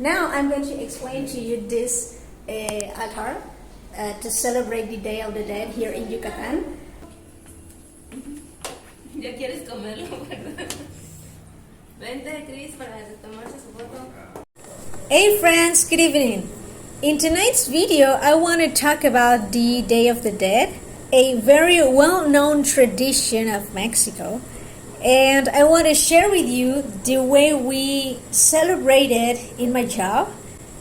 Now I'm going to explain to you this altar to celebrate the Day of the Dead here in Yucatan. ¿Ya quieres comerlo? Vente, Chris, para tomarse su foto. Hey friends, good evening. In tonight's video, I want to talk about the Day of the Dead, a very well-known tradition of Mexico. And I want to share with you the way we celebrate it in my job.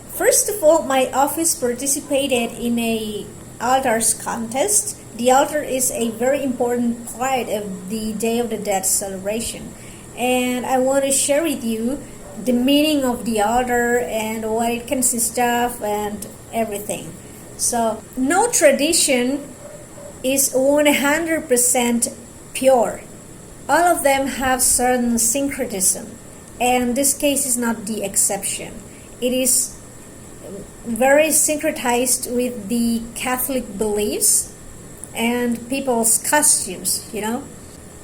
First of all, my office participated in a altars contest. The altar is a very important part of the Day of the Dead celebration. And I want to share with you the meaning of the altar and what it consists of and everything. So, no tradition is 100% pure. All of them have certain syncretism, and this case is not the exception. It is very syncretized with the Catholic beliefs and people's costumes,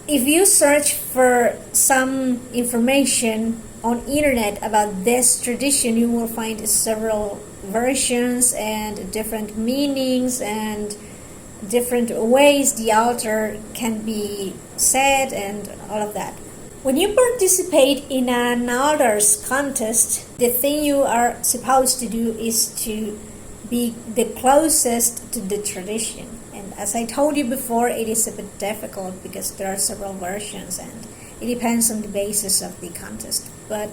If you search for some information on internet about this tradition, you will find several versions and different meanings and different ways the altar can be said and all of that. When you participate in an altars contest, the thing you are supposed to do is to be the closest to the tradition. And as I told you before, it is a bit difficult because there are several versions and it depends on the basis of the contest. But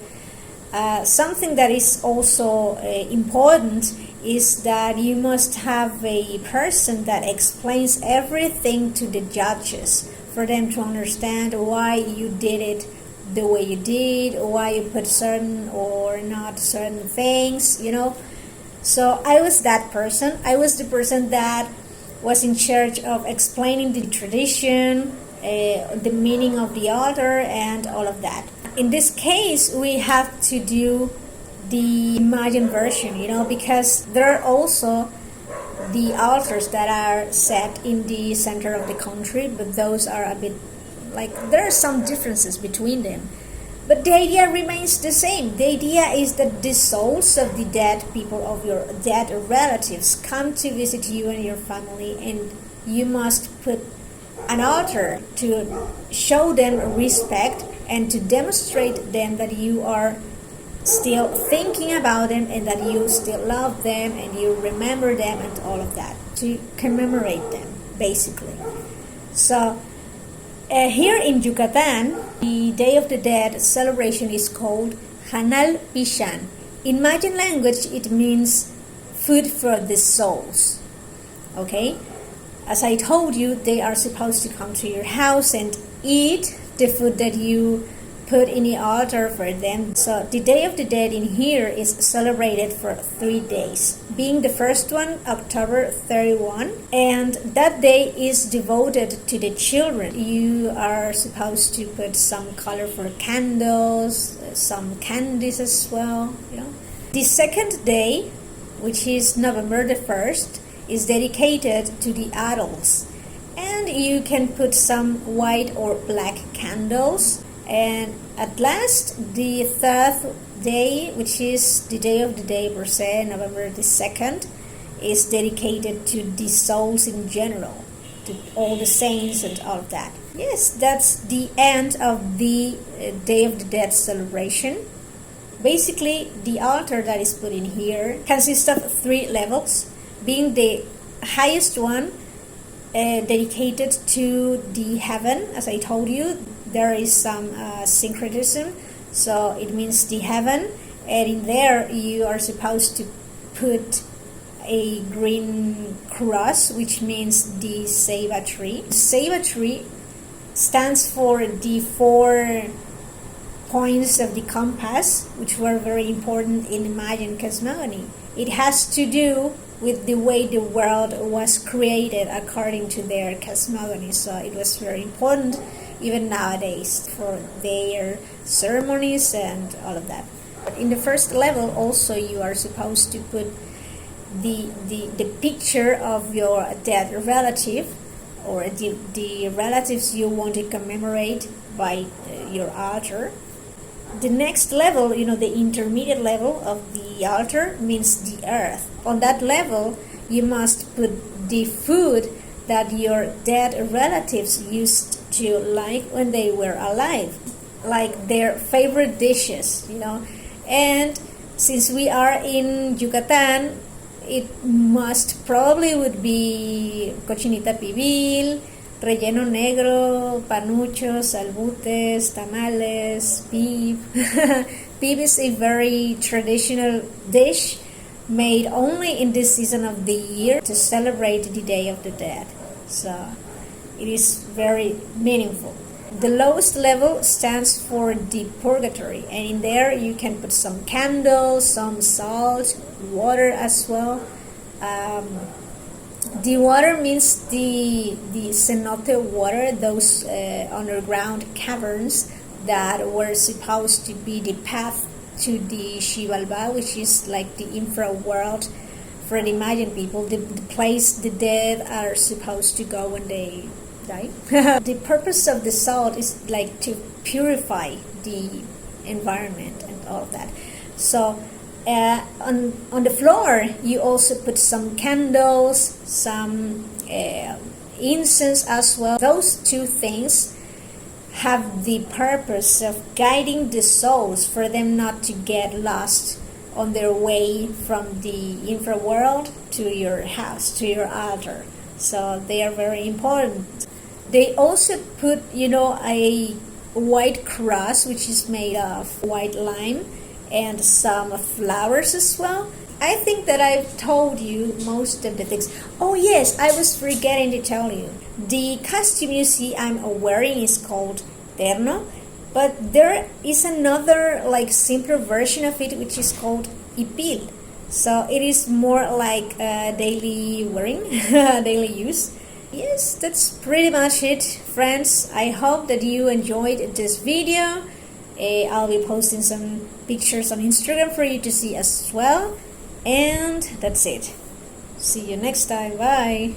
something that is also important is that you must have a person that explains everything to the judges for them to understand why you did it the way you did, why you put certain or not certain things, So I was that person. I was the person that was in charge of explaining the tradition, the meaning of the altar, and all of that. In this case, we have to do the Mayan version, because there are also the altars that are set in the center of the country, but those are a bit there are some differences between them. But the idea remains the same. The idea is that the souls of the dead people, of your dead relatives, come to visit you and your family, and you must put an altar to show them respect and to demonstrate them that you are still thinking about them and that you still love them and you remember them and all of that, to commemorate them, basically. So here in Yucatan, the Day of the Dead celebration is called Hanal Pixan. In Mayan language, it means food for the souls. Okay? As I told you, they are supposed to come to your house and eat the food that you put in the altar for them. So the Day of the Dead in here is celebrated for 3 days, being the first one October 31, and that day is devoted to the children. You are supposed to put some colorful candles, some candies as well, The second day, which is November the 1st, is dedicated to the adults, and you can put some white or black candles. And at last, the third day, which is the Day of the Day per se, November the 2nd, is dedicated to the souls in general, to all the saints and all of that. Yes, that's the end of the Day of the Dead celebration. Basically, the altar that is put in here consists of 3 levels, being the highest one dedicated to the heaven. As I told you, there is some syncretism, so it means the heaven, and in there you are supposed to put a green cross, which means the ceiba tree. Ceiba tree stands for the 4 points of the compass, which were very important in Mayan cosmogony. It has to do with the way the world was created according to their cosmogony, so it was very important even nowadays for their ceremonies and all of that. In the first level also you are supposed to put the picture of your dead relative or the relatives you want to commemorate by your altar. The next level, the intermediate level of the altar means the earth. On that level, you must put the food that your dead relatives used to like when they were alive, like their favorite dishes, And since we are in Yucatan, it must probably would be cochinita pibil, relleno negro, panuchos, albutes, tamales, pib. Pib is a very traditional dish made only in this season of the year to celebrate the Day of the Dead. So it is very meaningful. The lowest level stands for the purgatory, and in there you can put some candles, some salt, water as well. The water means the cenote water, those underground caverns that were supposed to be the path to the Xibalba, which is like the infra world for the Mayan people, the place the dead are supposed to go when they die. The purpose of the salt is like to purify the environment and all of that. So on the floor you also put some candles, some incense as well. Those two things have the purpose of guiding the souls for them not to get lost on their way from the infra world to your house, to your altar. So they are very important. They also put, a white cross, which is made of white lime, and some flowers as well. I think that I've told you most of the things. Oh yes, I was forgetting to tell you. The costume you see I'm wearing is called terno, but there is another simpler version of it which is called ipil. So it is more like daily wearing, daily use. Yes, that's pretty much it, friends. I hope that you enjoyed this video. I'll be posting some pictures on Instagram for you to see as well. And that's it. See you next time. Bye.